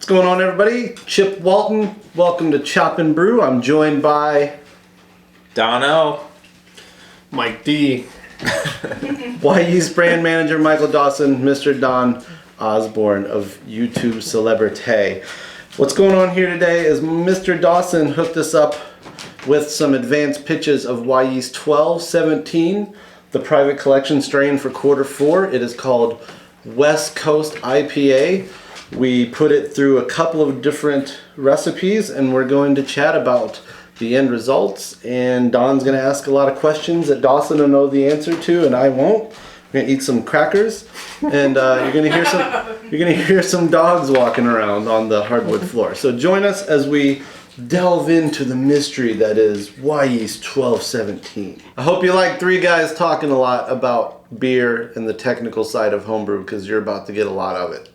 What's going on, everybody? Chip Walton. Welcome to Chop and Brew. I'm joined by DonO, Mike D, Wyeast brand manager Michael Dawson, Mr. Don Osborne of YouTube Celebrity. What's going on here today is Mr. Dawson hooked us up with some advanced pitches of Wyeast 1217, the private collection strain for Q4. It is called West Coast IPA. We put it through a couple of different recipes and we're going to chat about the end results, and Don's going to ask a lot of questions that Dawson will know the answer to and I won't. We're going to eat some crackers and you're going to hear some dogs walking around on the hardwood floor. So join us as we delve into the mystery that is Wyeast 1217. I hope you like three guys talking a lot about beer and the technical side of homebrew, because you're about to get a lot of it.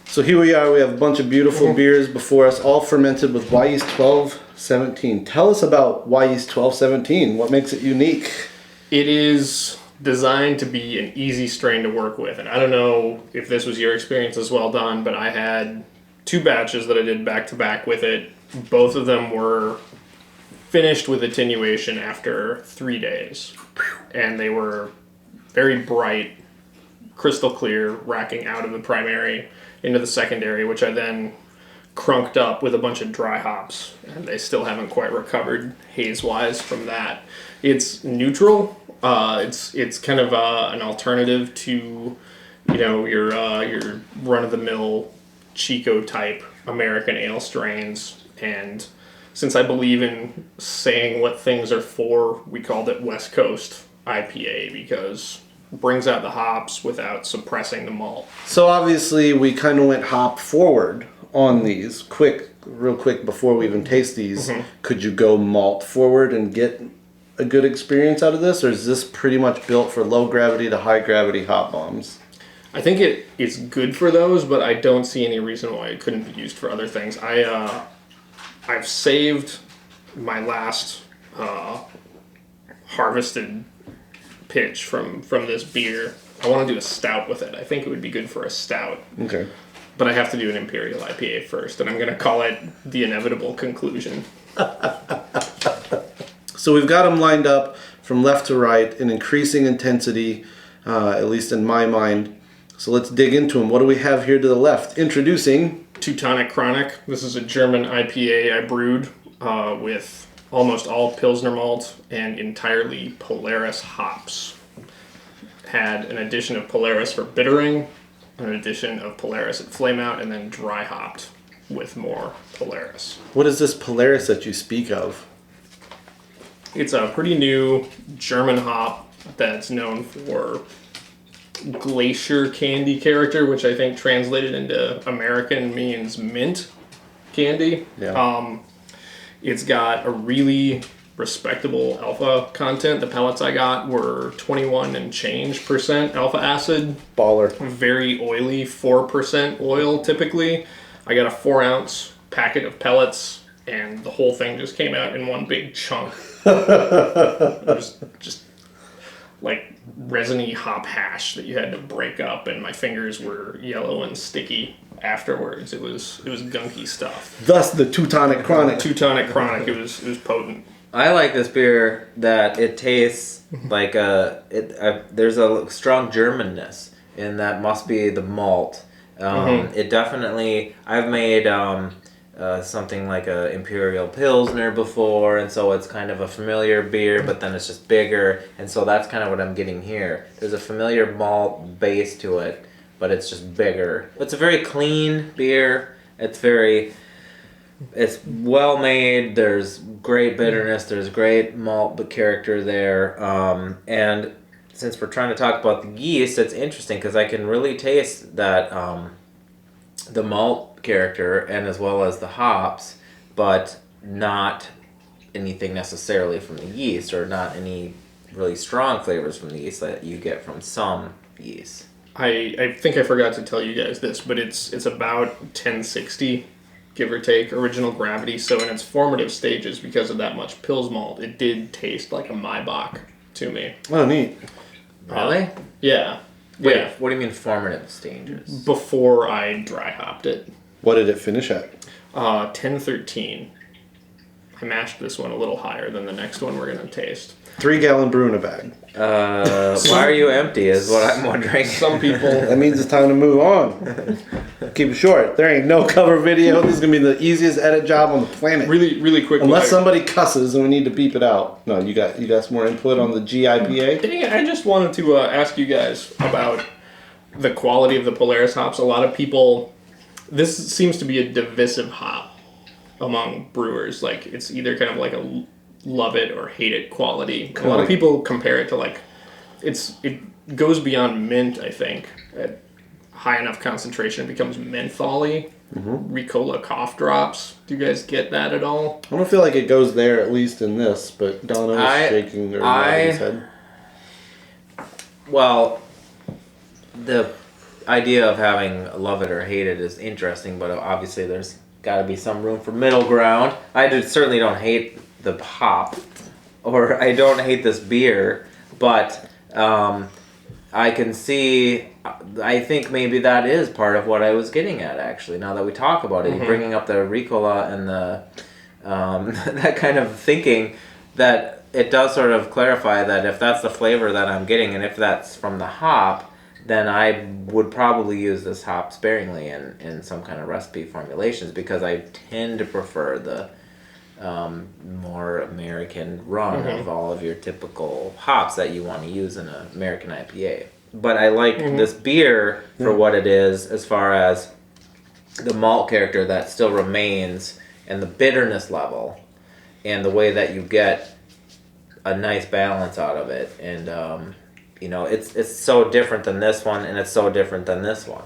So here we are, we have a bunch of beautiful beers before us, all fermented with Wyeast 1217. Tell us about Wyeast 1217. What makes it unique? It is designed to be an easy strain to work with. And I don't know if this was your experience as well, Don, but I had two batches that I did back to back with it. Both of them were finished with attenuation after 3 days. And they were very bright, crystal clear, racking out of the primary into the secondary, which I then crunked up with a bunch of dry hops, and they still haven't quite recovered haze-wise from that. It's neutral. It's kind of an alternative to, your run-of-the-mill Chico type American ale strains. And since I believe in saying what things are for, we called it West Coast IPA because brings out the hops without suppressing the malt. So obviously we kind of went hop forward on these real quick before we even taste these. Could you go malt forward and get a good experience out of this, or is this pretty much built for low gravity to high gravity hop bombs? I think it's good for those, but I don't see any reason why it couldn't be used for other things. I've saved my last harvested pitch from this beer. I want to do a stout with it. I think it would be good for a stout. Okay. But I have to do an Imperial IPA first, and I'm going to call it the inevitable conclusion. So we've got them lined up from left to right in increasing intensity, at least in my mind. So let's dig into them. What do we have here to the left? Introducing Teutonic Chronic. This is a German IPA I brewed with almost all Pilsner malt and entirely Polaris hops. Had an addition of Polaris for bittering, an addition of Polaris at flame out, and then dry hopped with more Polaris. What is this Polaris that you speak of? It's a pretty new German hop that's known for glacier candy character, which I think translated into American means mint candy. Yeah. It's got a really respectable alpha content. The pellets I got were 21 and change % alpha acid. Baller. Very oily, 4% oil typically. I got a 4-ounce packet of pellets, and the whole thing just came out in one big chunk. It was just like resiny hop hash that you had to break up, and my fingers were yellow and sticky afterwards. It was gunky stuff. Thus the Teutonic Chronic. Teutonic Chronic. It was potent. I like this beer that it tastes like there's a strong Germanness, and that must be the malt. It definitely, I've made something like a Imperial Pilsner before, and so it's kind of a familiar beer, but then it's just bigger, and so that's kind of what I'm getting here. There's a familiar malt base to it, but it's just bigger. It's a very clean beer. It's well made. There's great bitterness. There's great malt character there. And since we're trying to talk about the yeast, it's interesting because I can really taste that the malt character and as well as the hops, but not anything necessarily from the yeast, or not any really strong flavors from the yeast that you get from some yeast. I think I forgot to tell you guys this, but it's about 1060 give or take, original gravity. So in its formative stages, because of that much Pils malt, it did taste like a Maibach to me. Oh, neat. Really? Yeah. Wait, Yeah. what do you mean formative stages? Before I dry hopped it. What did it finish at? 1013. I mashed this one a little higher than the next one we're going to taste. 3-gallon brew in a bag. Why are you empty is what I'm wondering. Some people... That means it's time to move on. Keep it short. There ain't no cover video. This is going to be the easiest edit job on the planet. Really, really quick. Unless somebody cusses and we need to beep it out. No, you got some more input on the GIPA? Dang it, I just wanted to ask you guys about the quality of the Polaris hops. A lot of people... This seems to be a divisive hop among brewers. Like, it's either kind of like a love it or hate it quality. A lot of people compare it to like... It goes beyond mint, I think. At high enough concentration, it becomes menthol-y. Ricola cough drops. Do you guys get that at all? I don't feel like it goes there, at least in this, but Donna's shaking her his head. Well, the idea of having love it or hate it is interesting, but obviously there's got to be some room for middle ground. Certainly don't hate the hop, or I don't hate this beer, but I can see, I think maybe that is part of what I was getting at, actually, now that we talk about it. Bringing up the Ricola and the that kind of thinking, that it does sort of clarify that if that's the flavor that I'm getting, and if that's from the hop, then I would probably use this hop sparingly in some kind of recipe formulations, because I tend to prefer the more American run of all of your typical hops that you want to use in an American IPA. But I like this beer for what it is, as far as the malt character that still remains, and the bitterness level, and the way that you get a nice balance out of it. And it's so different than this one, and it's so different than this one.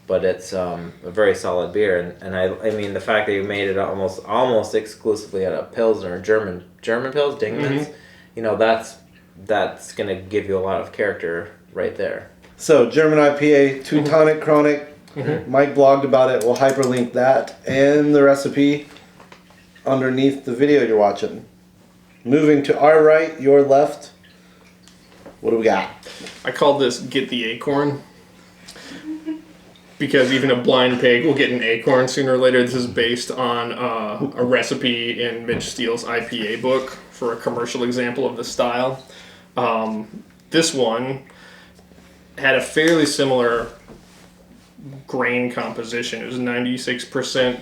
But it's a very solid beer, and I mean the fact that you made it almost exclusively out of Pilsner, German Pils, Dingmans, that's gonna give you a lot of character right there. So German IPA, Teutonic Chronic. Mike blogged about it. We'll hyperlink that and the recipe underneath the video you're watching. Moving to our right, your left. What do we got? I called this Get the Acorn. Because even a blind pig will get an acorn sooner or later. This is based on a recipe in Mitch Steele's IPA book for a commercial example of the style. This one had a fairly similar grain composition. It was 96%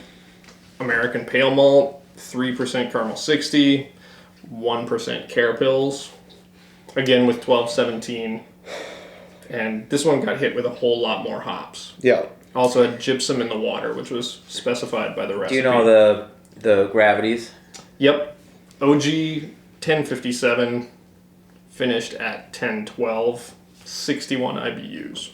American pale malt, 3% caramel 60, 1% Carapils. Again with 1217. And this one got hit with a whole lot more hops. Yeah. Also had gypsum in the water, which was specified by the recipe. Do you know the gravities? Yep. OG 1057, finished at 1012, 61 IBUs.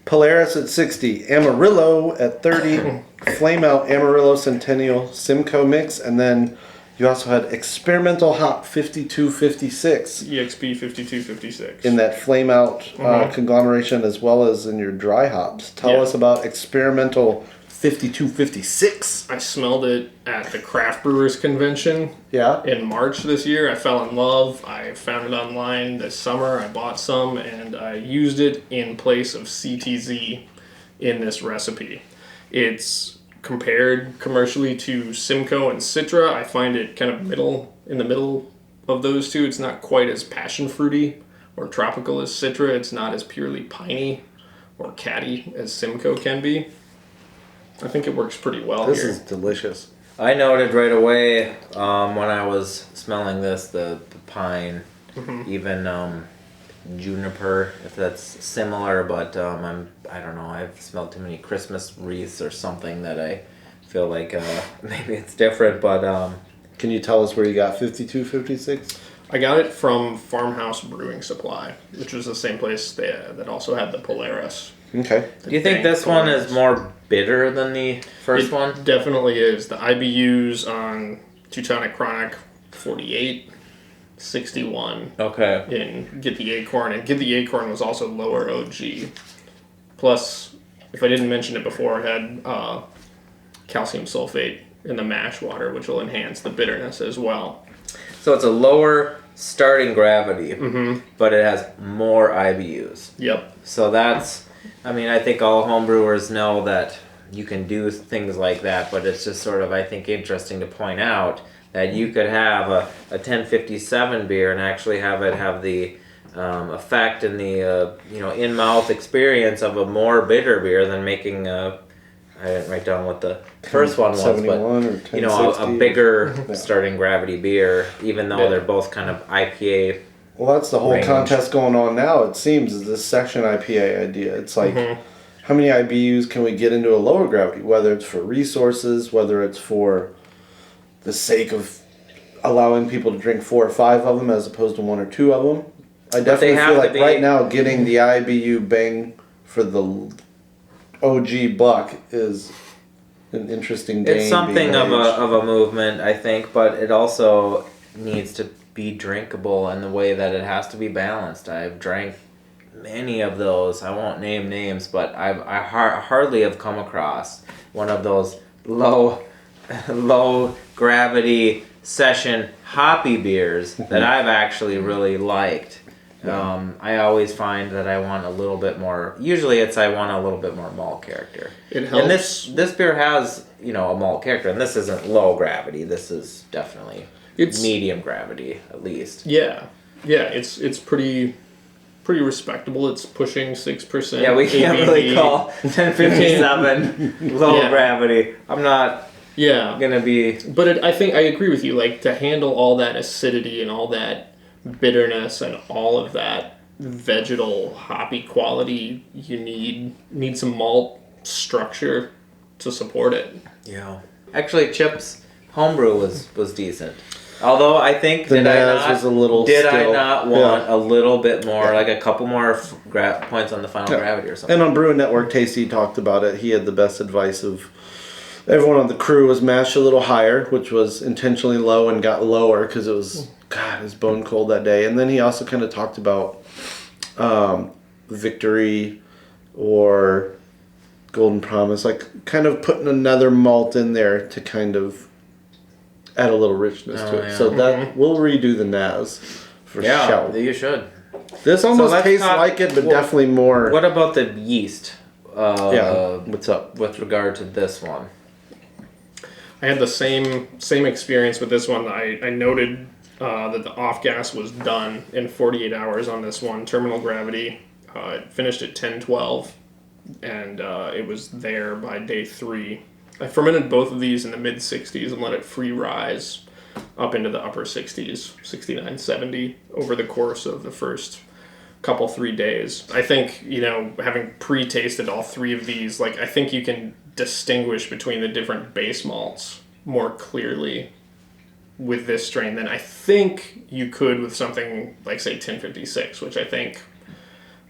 Polaris at 60, Amarillo at 30, Flame Out Amarillo Centennial Simcoe mix, and then you also had Experimental Hop 5256. EXP 5256. In that Flame Out conglomeration, as well as in your dry hops. Tell us about Experimental 5256. I smelled it at the Craft Brewers Convention in March this year. I fell in love. I found it online this summer. I bought some, and I used it in place of CTZ in this recipe. It's compared commercially to Simcoe and Citra. I find it kind of in the middle of those two. It's not quite as passion fruity or tropical as Citra. It's not as purely piney or catty as Simcoe can be. I think it works pretty well here. This is delicious. I noted right away when I was smelling this, the pine, even juniper, if that's similar, but I don't know, I've smelled too many Christmas wreaths or something that I feel like maybe it's different, but... Can you tell us where you got 5256? I got it from Farmhouse Brewing Supply, which was the same place that also had the Polaris. Okay. Do you think this one is more bitter than the first one? It definitely is. The IBUs on Teutonic Chronic, 48. 61 in Get the Acorn, and Get the Acorn was also lower OG. Plus, if I didn't mention it before, it had calcium sulfate in the mash water, which will enhance the bitterness as well. So it's a lower starting gravity, but it has more IBUs. Yep. So that's, I mean, I think all homebrewers know that you can do things like that, but it's just sort of, I think, interesting to point out that you could have a 1057 beer and actually have it have the effect and the in-mouth experience of a more bitter beer than making a, I didn't write down what the first one was, but 71 or 1060. a bigger starting gravity beer, even though they're both kind of IPA. Well, that's the whole range. contest going on now, it seems, is this section IPA idea. It's like, how many IBUs can we get into a lower gravity? Whether it's for resources, whether it's for the sake of allowing people to drink 4 or 5 of them as opposed to 1 or 2 of them. I definitely feel like right now getting the IBU bang for the OG buck is an interesting game. It's something of a movement, I think, but it also needs to be drinkable in the way that it has to be balanced. I've drank many of those. I won't name names, but I hardly have come across one of those low gravity session hoppy beers that I've actually really liked. I always find that I want a little bit more. Usually, I want a little bit more malt character. It helps. And this beer has a malt character, and this isn't low gravity. This is definitely medium gravity, at least. Yeah, it's pretty respectable. It's pushing 6%. Yeah, we can't really call 1057 low gravity. I'm not. Yeah, gonna be. But I think I agree with you. Like, to handle all that acidity and all that bitterness and all of that vegetal hoppy quality, you need some malt structure to support it. Yeah. Actually, Chip's homebrew was decent. Although I think was a little I not want a little bit more, like a couple more points on the final gravity or something. And on Brewing Network, Tasty talked about it. He had the best advice of everyone on the crew was mashed a little higher, which was intentionally low and got lower because it was bone cold that day. And then he also kind of talked about Victory or Golden Promise, like kind of putting another malt in there to kind of add a little richness to it. Yeah. So that we'll redo the Naz for sure. Yeah, you should. This almost tastes like it, but definitely more. What about the yeast? What's up with regard to this one? I had the same experience with this one. I noted that the off gas was done in 48 hours on this one. Terminal gravity, it finished at 1012, and it was there by day 3. I fermented both of these in the mid 60s and let it free rise up into the upper 60s, 69, 70 over the course of the first couple 3 days. I think, having pre-tasted all 3 of these, I think you can distinguish between the different base malts more clearly with this strain than I think you could with something like, say, 1056, which I think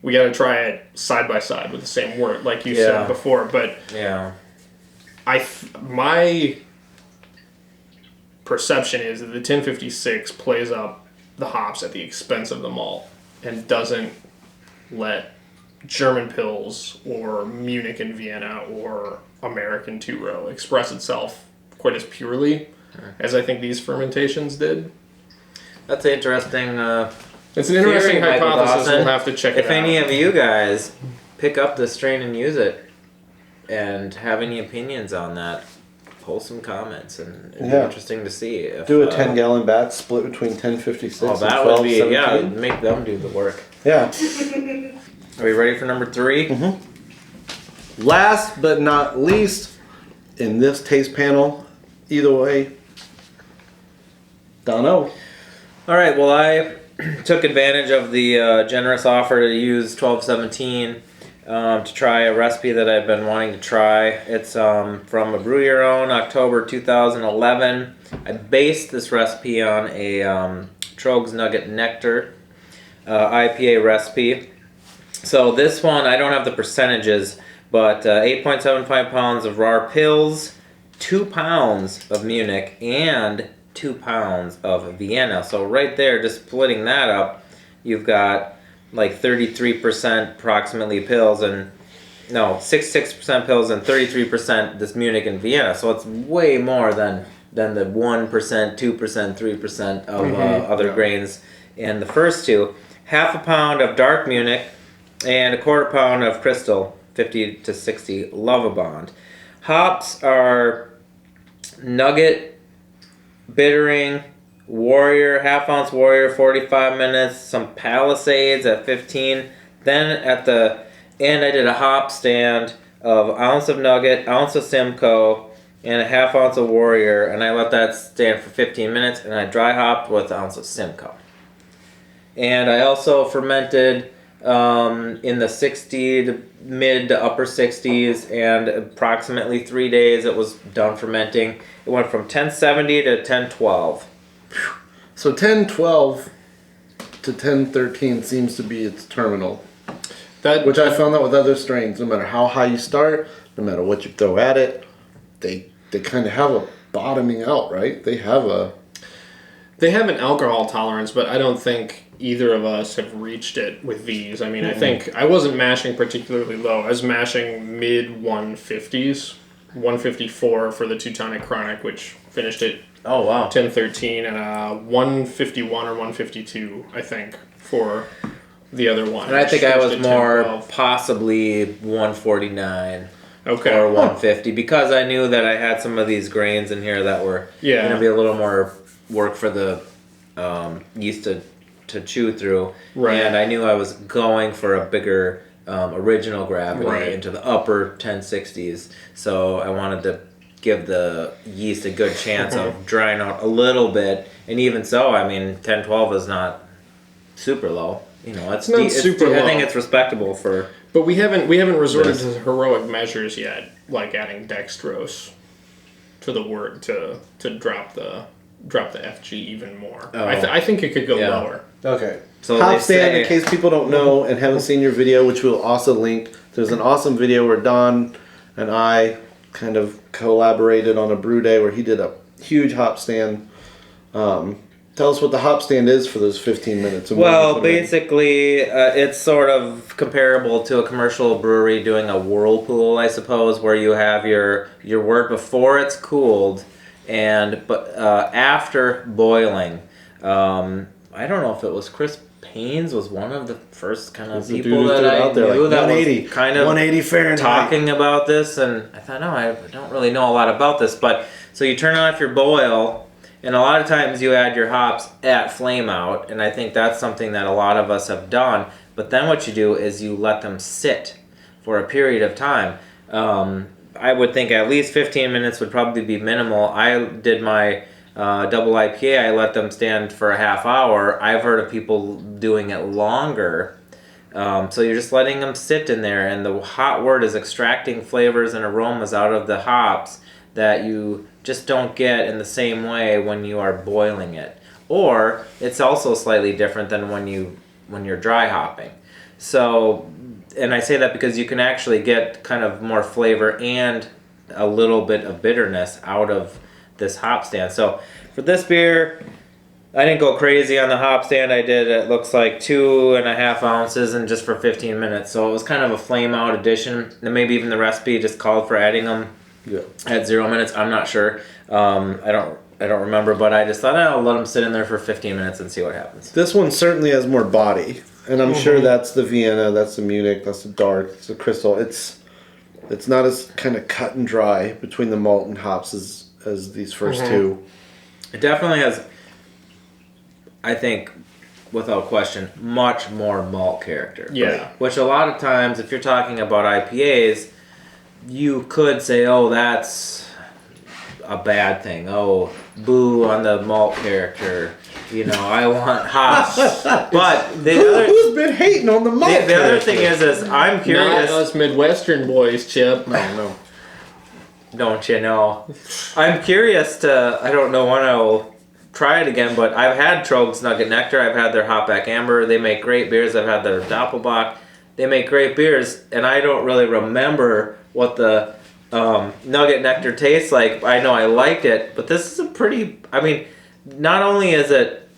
we got to try it side by side with the same wort, like you said before. But my perception is that the 1056 plays up the hops at the expense of the malt and doesn't let German Pils or Munich and Vienna or American two-row express itself quite as purely as I think these fermentations did. That's an interesting it's an interesting theory, hypothesis. We'll have to check it out. If any of you guys pick up the strain and use it and have any opinions on that, post some comments, and it'd be interesting to see. If, do a 10-gallon batch split between 1056 and 12, would be 17. make them do the work. Yeah. Are we ready for number 3? Mm-hmm. Last but not least, in this taste panel, either way, DonO. All right. Well, I took advantage of the generous offer to use 1217 to try a recipe that I've been wanting to try. It's from a Brew Your Own, October 2011. I based this recipe on a Tröegs Nugget Nectar IPA recipe. So this one, I don't have the percentages, but 8.75 pounds of raw Pils, 2 pounds of Munich, and 2 pounds of Vienna. So right there, just splitting that up, you've got like 33% approximately Pils and 66% Pils and 33% this Munich and Vienna. So it's way more than the 1%, 2%, 3% of other grains and the first two. Half a pound of dark Munich and a quarter pound of Crystal, 50 to 60 Lovabond. Hops are Nugget, Bittering, Warrior, half ounce Warrior, 45 minutes, some Palisades at 15. Then at the end, I did a hop stand of ounce of Nugget, ounce of Simcoe, and a half ounce of Warrior, and I let that stand for 15 minutes, and I dry hopped with an ounce of Simcoe. And I also fermented in the 60 to mid to upper 60s, and approximately 3 days it was done fermenting. It went from 1070 to 1012. So 1012 to 1013 seems to be its terminal. Which I found out with other strains. No matter how high you start, no matter what you throw at it, they kind of have a bottoming out, right? They have an alcohol tolerance, but I don't think either of us have reached it with these. I mean, I think I wasn't mashing particularly low. I was mashing mid 150s, 154 for the Teutonic Chronic, which finished at 1013, and 151 or 152, I think, for the other one. And I think I was more possibly 149 or 150 because I knew that I had some of these grains in here that were going to be a little more work for the yeast to chew through. Right. And I knew I was going for a bigger original gravity into the upper 1060s. So I wanted to give the yeast a good chance of drying out a little bit. And even so, I mean, 1012 is not super low. You know, it's not super low. I think it's respectable for. But we haven't resorted to heroic measures yet, like adding dextrose to the word to drop the FG even more. Oh. I think it could go lower. Okay. So hop stand, in case people don't know and haven't seen your video, which we'll also link. There's an awesome video where Don and I kind of collaborated on a brew day where he did a huge hop stand. Tell us what the hop stand is for those 15 minutes. Well, basically, it's sort of comparable to a commercial brewery doing a whirlpool, I suppose, where you have your wort before it's cooled, but after boiling. I don't know if it was Chris Paynes was one of the first kind of people that I knew that was kind of 180 Fahrenheit talking about this, and I thought, no, I don't really know a lot about this, but so you turn off your boil. And a lot of times you add your hops at flame out, and I think that's something that a lot of us have done. But then what you do is you let them sit for a period of time. I would think at least 15 minutes would probably be minimal. I did my double IPA, I let them stand for a half hour. I've heard of people doing it longer. So you're just letting them sit in there, and the hot wort is extracting flavors and aromas out of the hops that you just don't get in the same way when you are boiling it. Or it's also slightly different than when you're dry hopping. So, and I say that because you can actually get kind of more flavor and a little bit of bitterness out of this hop stand. So for this beer, I didn't go crazy on the hop stand. I did, it looks like 2.5 ounces and just for 15 minutes. So it was kind of a flame out addition. And maybe even the recipe just called for adding them at 0 minutes. I'm not sure. I don't remember, but I just thought I'll let them sit in there for 15 minutes and see what happens. This one certainly has more body, and I'm sure that's the Vienna, that's the Munich, that's the dark, it's the Crystal. It's not as kind of cut and dry between the malt and hops as these first two. It definitely has, I think, without question, much more malt character. Yeah. Right? Which a lot of times, if you're talking about IPAs, you could say, oh, that's a bad thing. Oh, boo on the malt character. You know, I want hops. But who's been hating on the malt character? The other thing is I'm curious. Not us Midwestern boys, Chip. No. Don't you know? I'm curious I don't know when I'll try it again, but I've had Tröegs Nugget Nectar. I've had their Hopback Amber. They make great beers. I've had their Doppelbock. They make great beers, and I don't really remember what the Nugget Nectar tastes like. I know I liked it, but this is a pretty, I mean, not only is it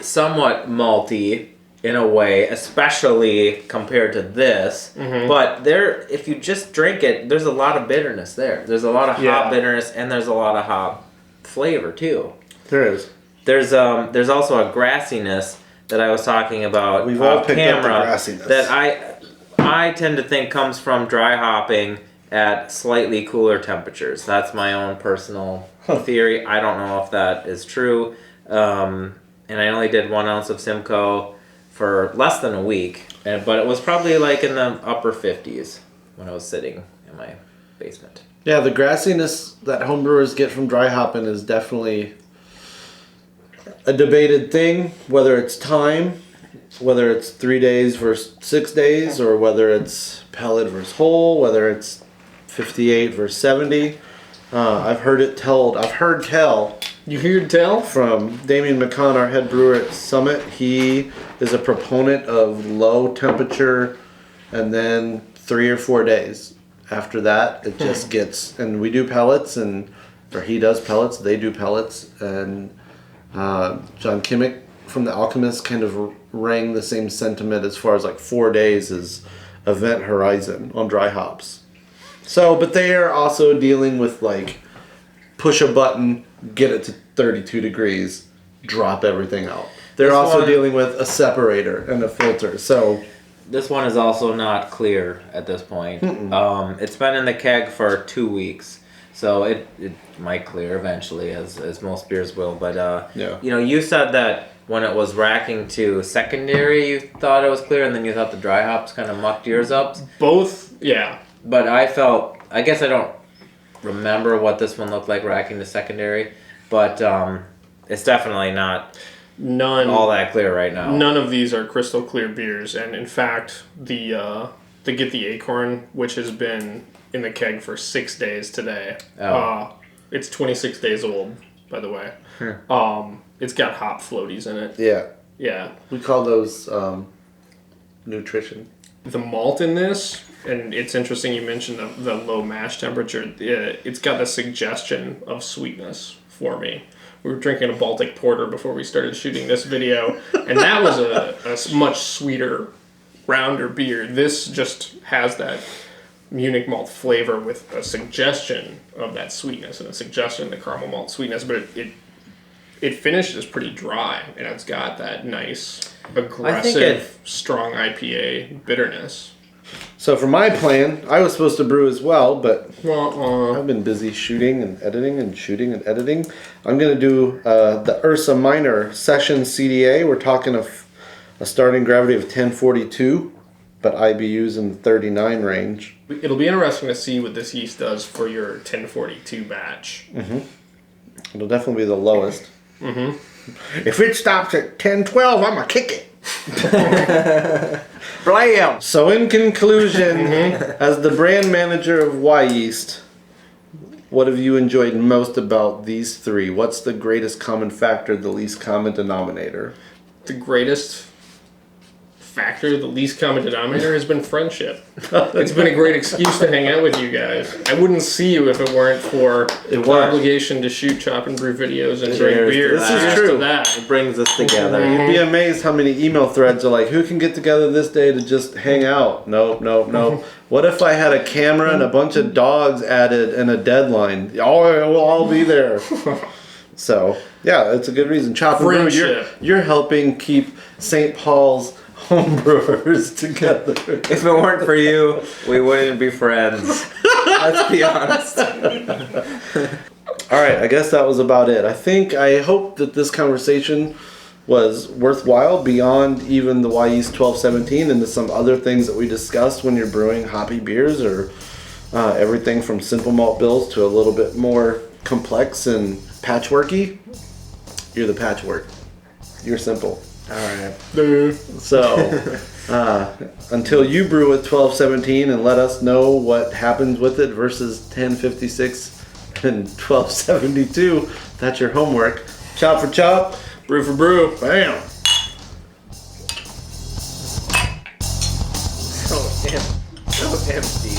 somewhat malty in a way, especially compared to this, but if you just drink it, there's a lot of bitterness there. There's a lot of hop bitterness, and there's a lot of hop flavor too. There is. There's also a grassiness that I was talking about We've all off picked up the camera grassiness. that I tend to think comes from dry hopping at slightly cooler temperatures. That's my own personal theory. I don't know if that is true. And I only did 1 ounce of Simcoe for less than a week, but it was probably like in the upper 50s when I was sitting in my basement. Yeah, the grassiness that homebrewers get from dry hopping is definitely a debated thing, whether it's time, whether it's 3 days versus 6 days, or whether it's pellet versus whole, whether it's 58 versus 70. I've heard tell You heard tell? from Damien McCon, our head brewer at Summit. He is a proponent of low temperature and then 3 or 4 days. After that, it just gets, and we do pellets, or he does pellets, they do pellets, and John Kimmick from The Alchemist kind of rang the same sentiment as far as like 4 days is event horizon on dry hops. So, but they are also dealing with like push a button, get it to 32 degrees, drop everything out. They're This also one- dealing with a separator and a filter. So, This one is also not clear at this point. It's been in the keg for 2 weeks, so it might clear eventually, as most beers will. But Yeah. you know, you said that when it was racking to secondary, you thought it was clear, and then you thought the dry hops kind of mucked yours up. Both, yeah. But I guess I don't remember what this one looked like racking to secondary, but it's definitely not None. all that clear right now. None of these are crystal clear beers, and in fact, they get the Acorn, which has been in the keg for 6 days today. Oh. It's 26 days old, by the way. It's got hop floaties in it. yeah, Yeah, we call those nutrition. the malt in this, and it's interesting you mentioned the low mash temperature. It's got the suggestion of sweetness for me. We were drinking a Baltic Porter before we started shooting this video, and that was a much sweeter, rounder beer. This just has that Munich malt flavor with a suggestion of that sweetness and a suggestion of the caramel malt sweetness, but it finishes pretty dry, and it's got that nice, aggressive, strong IPA bitterness. So for my plan, I was supposed to brew as well, but Uh-uh. I've been busy shooting and editing and shooting and editing. I'm going to do the Ursa Minor Session CDA. We're talking a starting gravity of 1042, but IBUs in the 39 range. It'll be interesting to see what this yeast does for your 1042 batch. It'll definitely be the lowest. If it stops at 1012, I'm going to kick it. Blam! So in conclusion, as the brand manager of Wyeast, what have you enjoyed most about these three? What's the greatest common factor, the least common denominator? The greatest factor, the least common denominator, has been friendship. It's been a great excuse to hang out with you guys. I wouldn't see you if it weren't for the obligation to shoot Chop and Brew videos and drink Cheers to beer. that. This is Cheers true. to that. It brings us together. You'd be amazed how many email threads are like, who can get together this day to just hang out? Nope. What if I had a camera and a bunch of dogs added and a deadline? Oh, we'll all be there. So, yeah, it's a good reason. Chop and Brew, Friendship. you're helping keep St. Paul's homebrewers together. If it weren't for you, we wouldn't be friends. Let's be honest. All right, I guess that was about it. I hope that this conversation was worthwhile beyond even the Wyeast 1217 into some other things that we discussed when you're brewing hoppy beers, or everything from simple malt bills to a little bit more complex and patchworky. You're the patchwork. You're simple. All right. So, until you brew with 1217 and let us know what happens with it versus 1056 and 1272, that's your homework. Chop for chop. Brew for brew. Bam. So empty.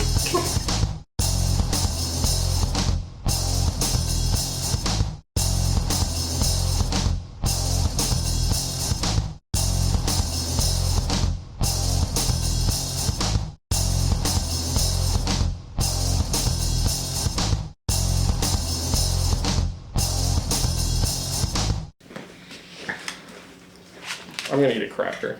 I'm gonna eat a cracker.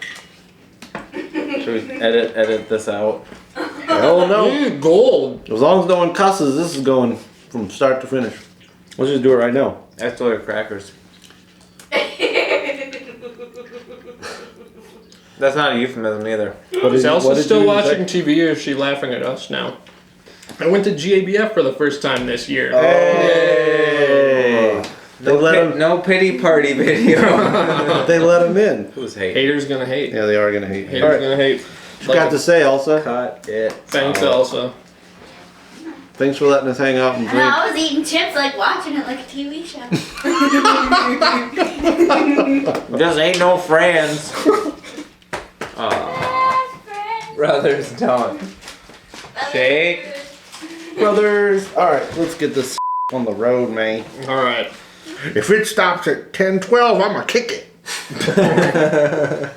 Should we edit this out? Hell no. Gold. As long as no one cusses, this is going from start to finish. Let's just do it right now. I stole your crackers. That's not a euphemism either. Is Elsa what did still you watching TV or is she laughing at us now? I went to GABF for the first time this year. Hey. No pity party video. They let him in. Who's hating? Haters gonna hate. Yeah, they are gonna hate. Haters All right. gonna hate. What you got to say, Elsa? Cut it. Thanks, out. Elsa. Thanks for letting us hang out and No, drink. I was eating chips, like watching it like a TV show. Just ain't no friends. Brothers don't. Shake. Brothers. All right, let's get this on the road, man. All right. If it stops at 10:12, I'm gonna kick it.